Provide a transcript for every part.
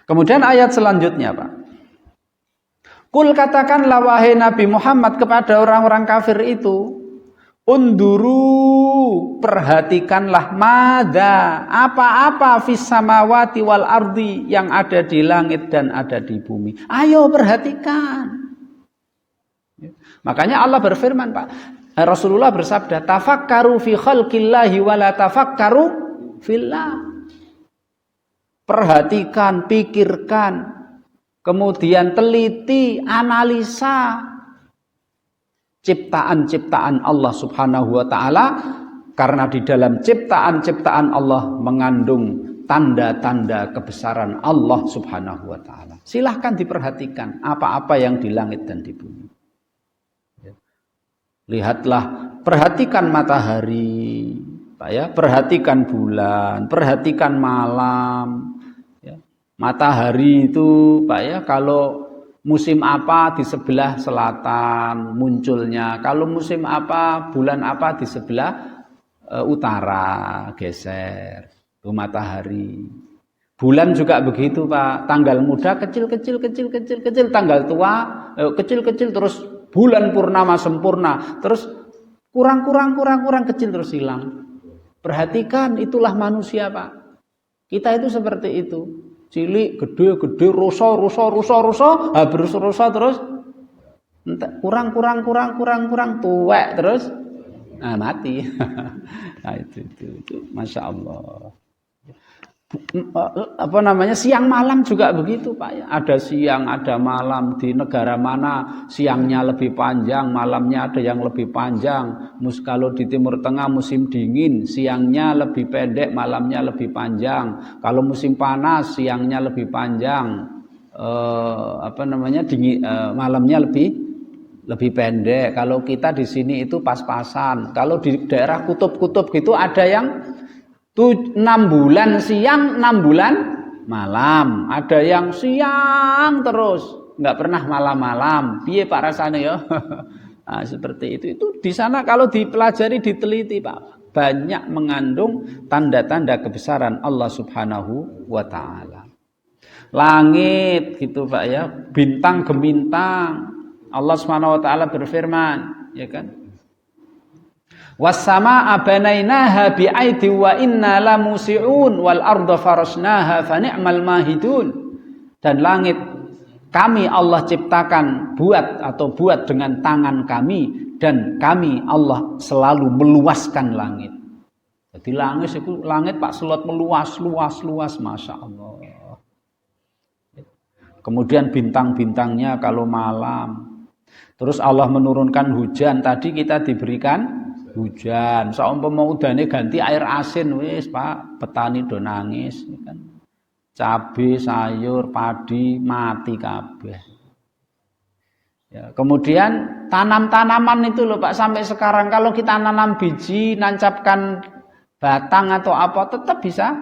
Kemudian ayat selanjutnya, Pak. Kul katakanlah wahai Nabi Muhammad kepada orang-orang kafir itu, unduru, perhatikanlah mada, apa-apa fis samawati wal ardi, yang ada di langit dan ada di bumi. Ayo perhatikan. Makanya Allah berfirman, Pak. Rasulullah bersabda, tafakkaru fi khalqillahi wa la tafakkaru fillah. Perhatikan, pikirkan, kemudian teliti, analisa ciptaan-ciptaan Allah Subhanahu wa taala, karena di dalam ciptaan-ciptaan Allah mengandung tanda-tanda kebesaran Allah Subhanahu wa taala. Silahkan diperhatikan apa-apa yang di langit dan di bumi. Lihatlah, perhatikan matahari, Pak ya, perhatikan bulan, perhatikan malam. Ya. Matahari itu, Pak ya, kalau musim apa di sebelah selatan munculnya, kalau musim apa, bulan apa di sebelah utara geser. Itu matahari. Bulan juga begitu, Pak. Tanggal muda kecil, tanggal tua kecil, terus bulan purnama sempurna, terus kurang kecil terus hilang. Perhatikan, itulah manusia, Pak. Kita itu seperti itu. Cilik, gede, ruso, habis ruso terus kurang, tuwek terus mati. Nah, itu. Masya Allah. Siang malam juga begitu, Pak ya. Ada siang, ada malam. Di negara mana siangnya lebih panjang, malamnya ada yang lebih panjang. Kalau di Timur Tengah musim dingin, siangnya lebih pendek, malamnya lebih panjang. Kalau musim panas, siangnya lebih panjang, malamnya lebih pendek. Kalau kita di sini itu pas-pasan. Kalau di daerah kutub-kutub gitu ada yang 6 bulan siang, 6 bulan malam. Ada yang siang terus, nggak pernah malam-malam. Piye Pak rasanya ya? Nah, seperti itu. Itu di sana kalau dipelajari, diteliti, Pak, banyak mengandung tanda-tanda kebesaran Allah Subhanahu wa taala. Langit gitu, Pak ya, bintang gemintang. Allah Subhanahu wa taala berfirman, ya kan? Was-samaa'a banainaha bi'aidi wa inna lamusi'un wal arda farasnaha fa ni'mal mahidun. Dan langit kami Allah ciptakan buat dengan tangan kami, dan kami Allah selalu meluaskan langit. Jadi langit Pak Selot meluas, Masya Allah. Kemudian bintang-bintangnya kalau malam. Terus Allah menurunkan hujan. Tadi kita diberikan hujan, saumpama udane ganti air asin, wis Pak, petani do nangis, kan. Cabe, sayur, padi mati kabeh. Ya, kemudian tanam-tanaman itu loh Pak, sampai sekarang kalau kita nanam biji, nancapkan batang atau apa, tetap bisa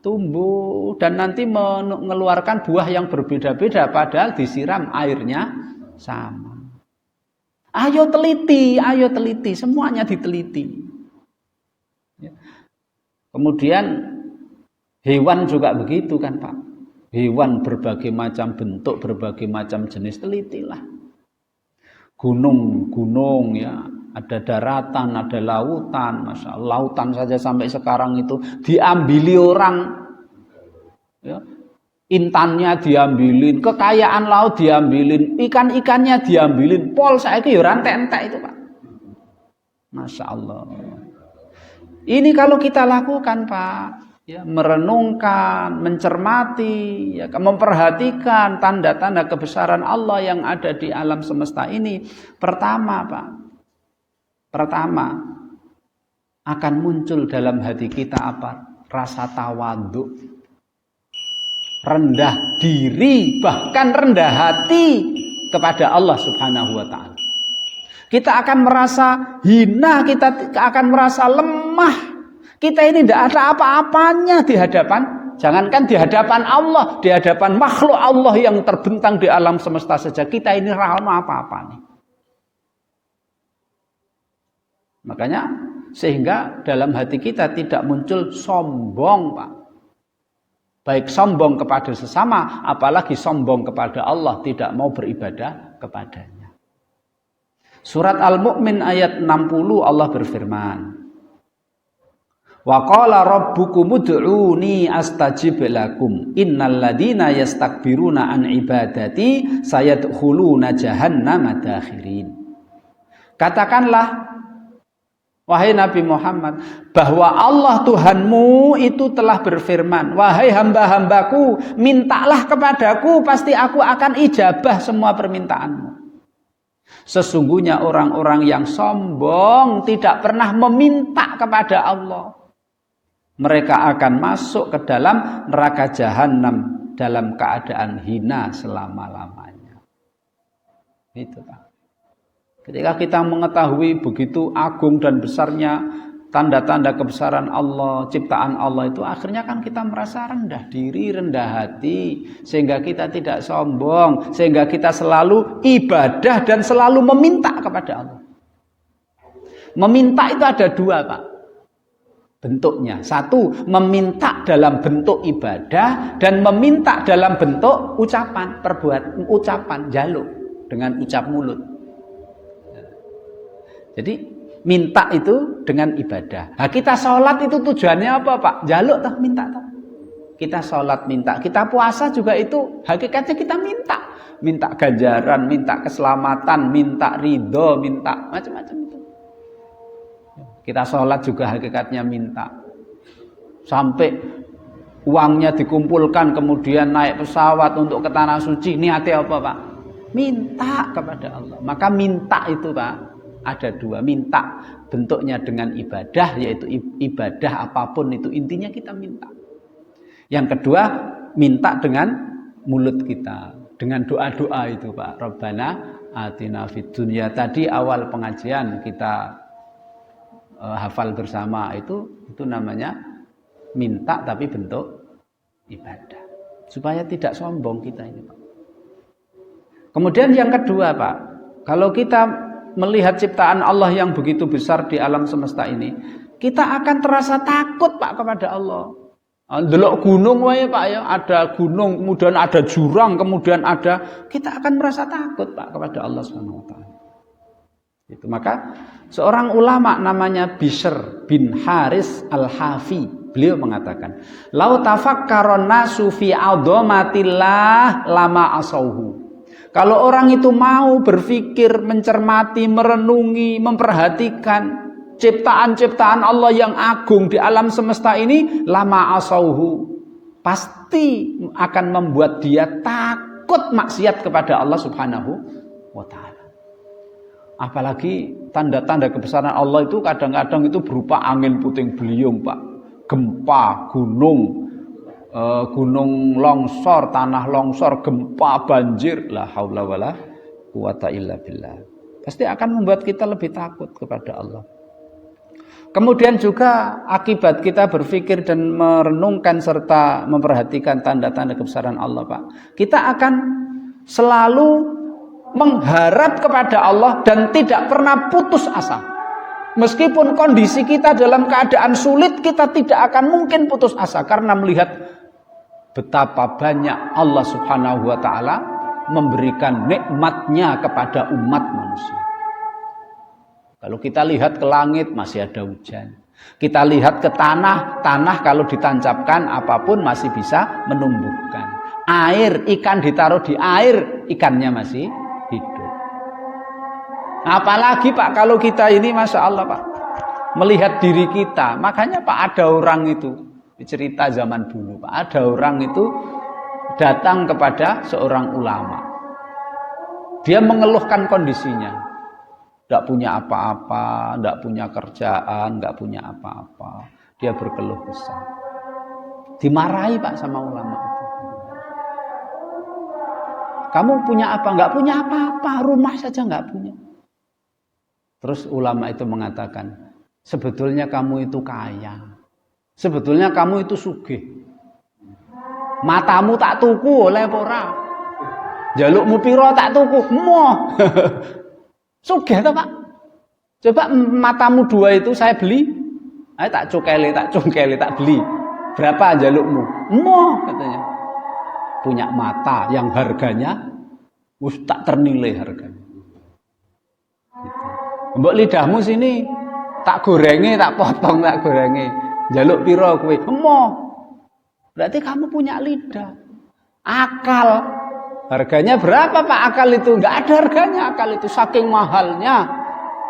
tumbuh dan nanti mengeluarkan buah yang berbeda-beda padahal disiram airnya sama. Ayo teliti, semuanya diteliti. Ya. Kemudian hewan juga begitu kan Pak. Hewan berbagai macam bentuk, berbagai macam jenis, telitilah. Gunung ya, ada daratan, ada lautan. Masya Allah, lautan saja sampai sekarang itu diambili orang. Ya. Intannya diambilin, kekayaan laut diambilin, ikan-ikannya diambilin, pol saiki yo rantek-entek itu Pak. Masya Allah. Ini kalau kita lakukan Pak, ya, merenungkan, mencermati, ya, memperhatikan tanda-tanda kebesaran Allah yang ada di alam semesta ini. Pertama Pak, akan muncul dalam hati kita apa? Rasa tawadhu. Rendah diri, bahkan rendah hati kepada Allah Subhanahu wa taala. Kita akan merasa hina, kita akan merasa lemah. Kita ini tidak ada apa-apanya di hadapan, jangankan di hadapan Allah, di hadapan makhluk Allah yang terbentang di alam semesta saja. Kita ini ramah apa-apa nih. Makanya sehingga dalam hati kita tidak muncul sombong, Pak. Baik sombong kepada sesama, apalagi sombong kepada Allah, tidak mau beribadah kepadanya. Surat Al-Mu'min ayat 60 Allah berfirman, wa qala rabbukum ud'uni astajib lakum innal ladzina yastakbiruna an ibadati sayadkhuluna jahannama dakhirin. Katakanlah wahai Nabi Muhammad bahwa Allah Tuhanmu itu telah berfirman, wahai hamba-hambaku, mintalah kepadaku, pasti aku akan ijabah semua permintaanmu. Sesungguhnya orang-orang yang sombong tidak pernah meminta kepada Allah, mereka akan masuk ke dalam neraka jahanam dalam keadaan hina selama-lamanya. Itu Pak. Ketika kita mengetahui begitu agung dan besarnya tanda-tanda kebesaran Allah, ciptaan Allah itu, akhirnya kan kita merasa rendah diri, rendah hati, sehingga kita tidak sombong, sehingga kita selalu ibadah dan selalu meminta kepada Allah. Meminta itu ada dua Pak bentuknya. Satu, meminta dalam bentuk ibadah, dan meminta dalam bentuk ucapan, ucapan, jaluk dengan ucap mulut. Jadi minta itu dengan ibadah. Nah, kita sholat itu tujuannya apa Pak? Jaluk tak minta tak? Kita sholat minta, kita puasa juga itu hakikatnya kita minta. Minta ganjaran, minta keselamatan, minta ridho, minta macam-macam itu. Kita sholat juga hakikatnya minta. Sampai uangnya dikumpulkan kemudian naik pesawat untuk ke tanah suci, niatnya apa Pak? Minta kepada Allah. Maka minta itu Pak ada dua, minta bentuknya dengan ibadah, yaitu ibadah apapun itu intinya kita minta. Yang kedua, minta dengan mulut kita, dengan doa-doa itu Pak. Rabbana atina fid dunya, tadi awal pengajian kita hafal bersama itu namanya minta tapi bentuk ibadah. Supaya tidak sombong kita ini Pak. Kemudian yang kedua Pak, kalau kita melihat ciptaan Allah yang begitu besar di alam semesta ini, kita akan terasa takut Pak kepada Allah. Delok gunung wae Pak ya, ada gunung, kemudian ada jurang, kemudian ada, kita akan merasa takut Pak kepada Allah Subhanahu wa taala. Itu maka seorang ulama namanya Bishr bin Haris Al-Hafi, beliau mengatakan, "Lau tafakkaron nasu fi 'azamatillah lama asauhu." Kalau orang itu mau berpikir, mencermati, merenungi, memperhatikan ciptaan-ciptaan Allah yang agung di alam semesta ini, lama asauhu, pasti akan membuat dia takut maksiat kepada Allah Subhanahu wa taala. Apalagi tanda-tanda kebesaran Allah itu kadang-kadang itu berupa angin puting beliung Pak, gempa, gunung longsor, tanah longsor, gempa, banjir, la haula wala quwata illa billah. Pasti akan membuat kita lebih takut kepada Allah. Kemudian juga akibat kita berpikir dan merenungkan serta memperhatikan tanda-tanda kebesaran Allah Pak, kita akan selalu mengharap kepada Allah dan tidak pernah putus asa. Meskipun kondisi kita dalam keadaan sulit, kita tidak akan mungkin putus asa karena melihat betapa banyak Allah Subhanahu wa taala memberikan nikmatnya kepada umat manusia. Kalau kita lihat ke langit masih ada hujan. Kita lihat ke tanah kalau ditancapkan apapun masih bisa menumbuhkan. Air, ikan ditaruh di air, ikannya masih hidup. Apalagi Pak kalau kita ini Masya Allah Pak, melihat diri kita. Makanya Pak ada orang itu, cerita zaman dulu Pak, ada orang itu datang kepada seorang ulama. Dia mengeluhkan kondisinya, tidak punya apa-apa, tidak punya kerjaan, tidak punya apa-apa. Dia berkeluh kesah. Dimarahi Pak sama ulama itu. Kamu punya apa? Enggak punya apa-apa, rumah saja enggak punya. Terus ulama itu mengatakan, sebetulnya kamu itu kaya. Sebetulnya kamu itu sugih. Matamu tak tuku oleh ora. Jalukmu piro tak tuku. Moh. Sugih toh Pak. Coba matamu dua itu saya beli. Ayo tak cungkeli, tak beli. Berapa jalukmu? Emoh katanya. Punya mata yang harganya tak ternilai harganya. Gitu. Mbok lidahmu sini tak gorenge, tak potong, tak gorenge. Jaluk piro kowe? Emoh. Berarti kamu punya lidah. Akal. Harganya berapa Pak akal itu? Enggak ada harganya akal itu, saking mahalnya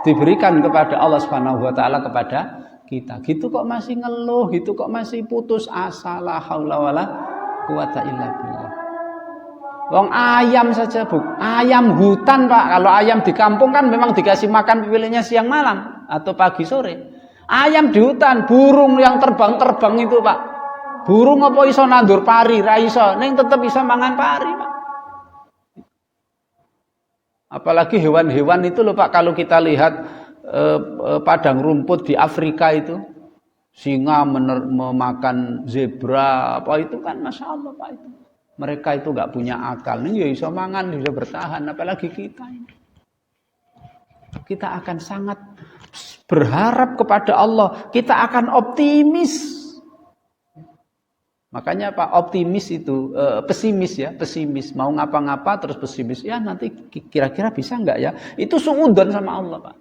diberikan kepada Allah Subhanahu wa taala kepada kita. Gitu kok masih ngeluh, gitu kok masih putus asa, la haula wala quwata illa billah. Wong ayam saja, Bu. Ayam hutan, Pak. Kalau ayam di kampung kan memang dikasih makan pilihnya siang malam atau pagi sore. Ayam di hutan, burung yang terbang-terbang itu, Pak. Burung apa iso nandur pari, ra iso, ning tetep bisa mangan pari, Pak. Apalagi hewan-hewan itu loh Pak, kalau kita lihat padang rumput di Afrika itu, singa memakan zebra, apa itu kan Masya Allah Pak itu. Mereka itu nggak punya akal, nih ya bisa mangan, bisa bertahan, apalagi kita ini. Kita akan sangat berharap kepada Allah, kita akan optimis. Makanya Pak optimis itu pesimis ya, pesimis mau ngapa-ngapa terus pesimis ya nanti kira-kira bisa nggak ya? Itu suudzon sama Allah Pak.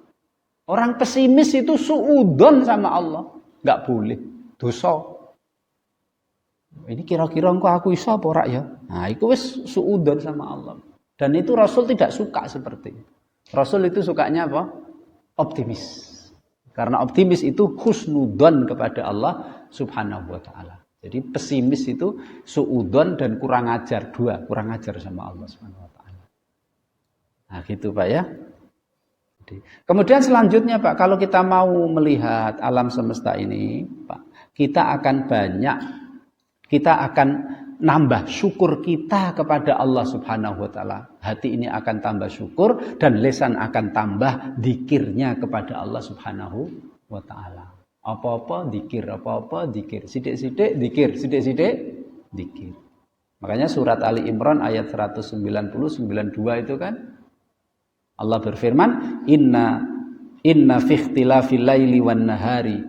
Orang pesimis itu suudzon sama Allah, nggak boleh dosa. Ini kira-kira engkau aku iso apa ora ya? Nah itu wis suudzon sama Allah. Dan itu Rasul tidak suka seperti itu. Rasul itu sukanya apa? Optimis. Karena optimis itu husnudzon kepada Allah Subhanahu wa taala. Jadi pesimis itu suudzon dan kurang ajar, dua, kurang ajar sama Allah Subhanahu wa taala. Nah, gitu Pak ya. Kemudian selanjutnya Pak, kalau kita mau melihat alam semesta ini, Pak, kita akan nambah syukur kita kepada Allah Subhanahu wa taala. Hati ini akan tambah syukur dan lisan akan tambah dzikirnya kepada Allah Subhanahu wa taala. Apa-apa dzikir, sidik-sidik dzikir, sidik-sidik dzikir. Makanya surat Ali Imran ayat 190-92 itu kan Allah berfirman, inna fi ikhtilafil laili wan nahari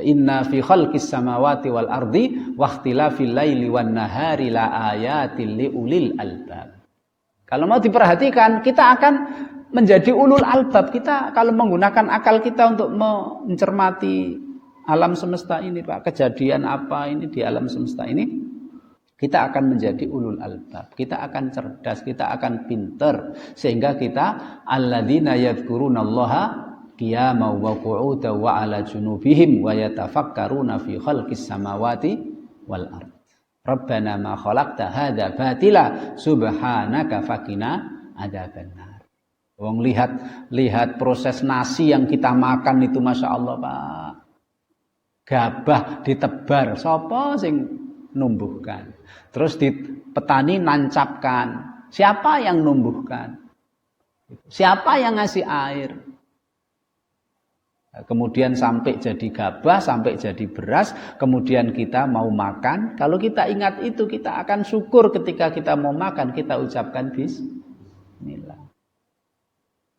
inna fi khalqis samawati wal ardi wa ikhtilafil laili wan nahari la ayatil liulil albab. Kalau mau diperhatikan, kita akan menjadi ulul albab. Kita kalau menggunakan akal kita untuk mencermati alam semesta ini, Pak, kejadian apa ini di alam semesta ini, kita akan menjadi ulul albab. Kita akan cerdas, kita akan pinter, sehingga kita alladzina yadhkurunallaha qiyaman wa qu'udan wa 'ala junubihim wa yatafakkaruna fi khalqis samawati wal ard. Rabbana ma khalaqta hadza batila subhanaka faqina adzabannar. Wong lihat proses nasi yang kita makan itu Masya Allah Pak. Gabah ditebar, sapa sing numbuhkan. Terus petani nancapkan. Siapa yang numbuhkan? Siapa yang ngasih air? Kemudian sampai jadi gabah, sampai jadi beras, kemudian kita mau makan. Kalau kita ingat itu, kita akan syukur ketika kita mau makan, kita ucapkan bismillah.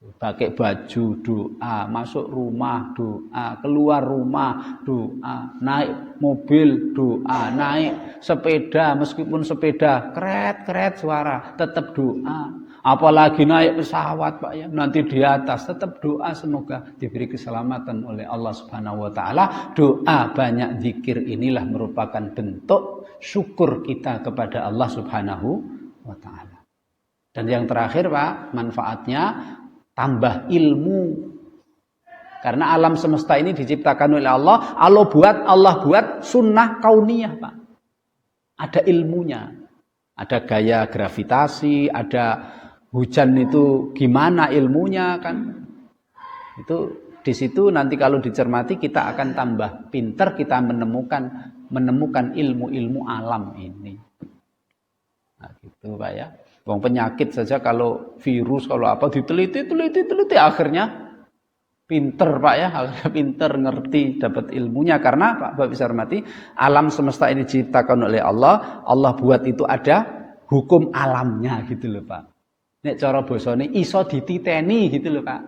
Pakai baju doa, masuk rumah doa, keluar rumah doa, naik mobil doa, naik sepeda meskipun sepeda keret suara tetap doa. Apalagi naik pesawat Pak ya, nanti di atas tetap doa semoga diberi keselamatan oleh Allah Subhanahu wa taala. Doa banyak zikir inilah merupakan bentuk syukur kita kepada Allah Subhanahu wa taala. Dan yang terakhir Pak, manfaatnya tambah ilmu. Karena alam semesta ini diciptakan oleh Allah. Allah buat sunnah kauniyah Pak. Ada ilmunya. Ada gaya gravitasi, ada hujan itu gimana ilmunya kan. Itu di situ nanti kalau dicermati kita akan tambah pintar, kita menemukan ilmu-ilmu alam ini. Nah, gitu Pak ya. Wong penyakit saja kalau virus kalau apa diteliti akhirnya pinter Pak ya, akhirnya pinter ngerti dapat ilmunya karena Pak Bapak bisa hormati alam semesta ini diciptakan oleh Allah, Allah buat itu ada hukum alamnya gitu loh Pak. Nek cara basane iso dititeni gitu loh Pak.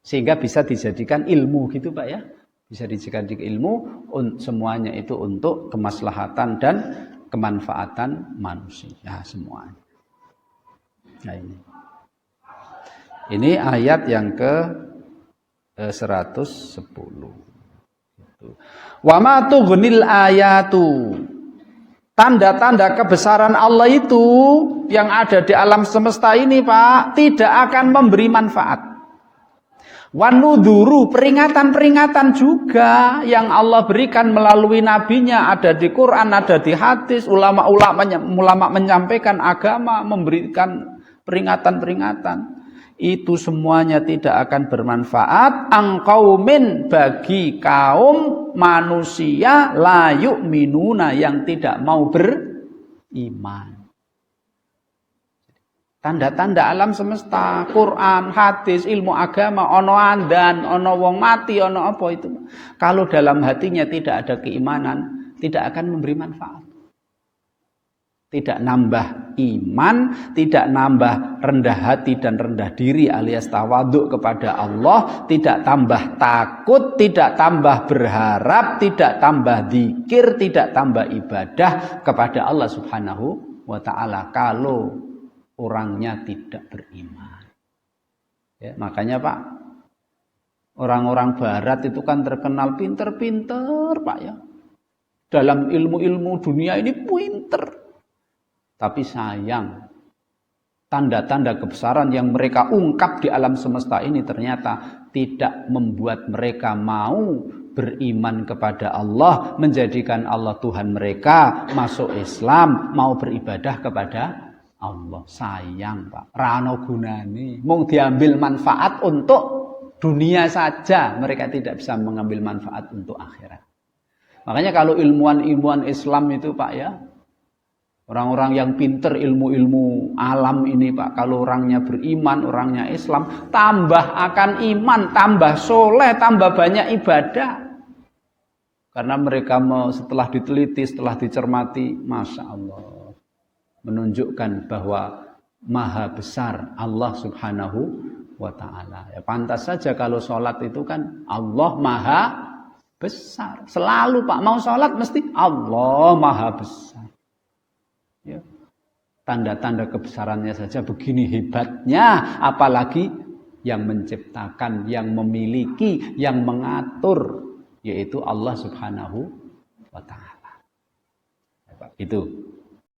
Sehingga bisa dijadikan ilmu gitu Pak ya. Bisa dijadikan ilmu, semuanya itu untuk kemaslahatan dan kemanfaatan manusia semuanya. Nah ini ayat yang ke 110. Wa ma tughnil ayatu. Tanda-tanda kebesaran Allah itu yang ada di alam semesta ini, Pak, tidak akan memberi manfaat. Wanuduru, peringatan-peringatan juga yang Allah berikan melalui nabinya, ada di Quran, ada di hadis, ulama menyampaikan agama, memberikan peringatan-peringatan. Itu semuanya tidak akan bermanfaat angqaumin bagi kaum manusia la yu'minuna yang tidak mau beriman. Tanda-tanda alam semesta, Quran, hadis, ilmu agama, ono andan, ono wong mati, ono apa itu. Kalau dalam hatinya tidak ada keimanan, tidak akan memberi manfaat. Tidak nambah iman, tidak nambah rendah hati dan rendah diri alias tawaduk kepada Allah, tidak tambah takut, tidak tambah berharap, tidak tambah zikir, tidak tambah ibadah kepada Allah Subhanahu wa taala kalau orangnya tidak beriman. Ya, makanya Pak, orang-orang barat itu kan terkenal pinter-pinter, Pak ya. Dalam ilmu-ilmu dunia ini pinter. Tapi sayang, tanda-tanda kebesaran yang mereka ungkap di alam semesta ini ternyata tidak membuat mereka mau beriman kepada Allah, menjadikan Allah Tuhan mereka, masuk Islam, mau beribadah kepada Allah. Sayang Pak, rano gunane, mung diambil manfaat untuk dunia saja, mereka tidak bisa mengambil manfaat untuk akhirat. Makanya kalau ilmuwan-ilmuwan Islam itu Pak ya, orang-orang yang pinter ilmu-ilmu alam ini Pak, kalau orangnya beriman, orangnya Islam, tambah akan iman, tambah soleh, tambah banyak ibadah. Karena mereka setelah diteliti, setelah dicermati, Masya Allah, menunjukkan bahwa maha besar Allah Subhanahu wa ta'ala. Ya, pantas saja kalau sholat itu kan Allah maha besar. Selalu Pak, mau sholat mesti Allah maha besar. Ya. Tanda-tanda kebesarannya saja begini hebatnya, apalagi yang menciptakan, yang memiliki, yang mengatur, yaitu Allah Subhanahu wa ta'ala. Itu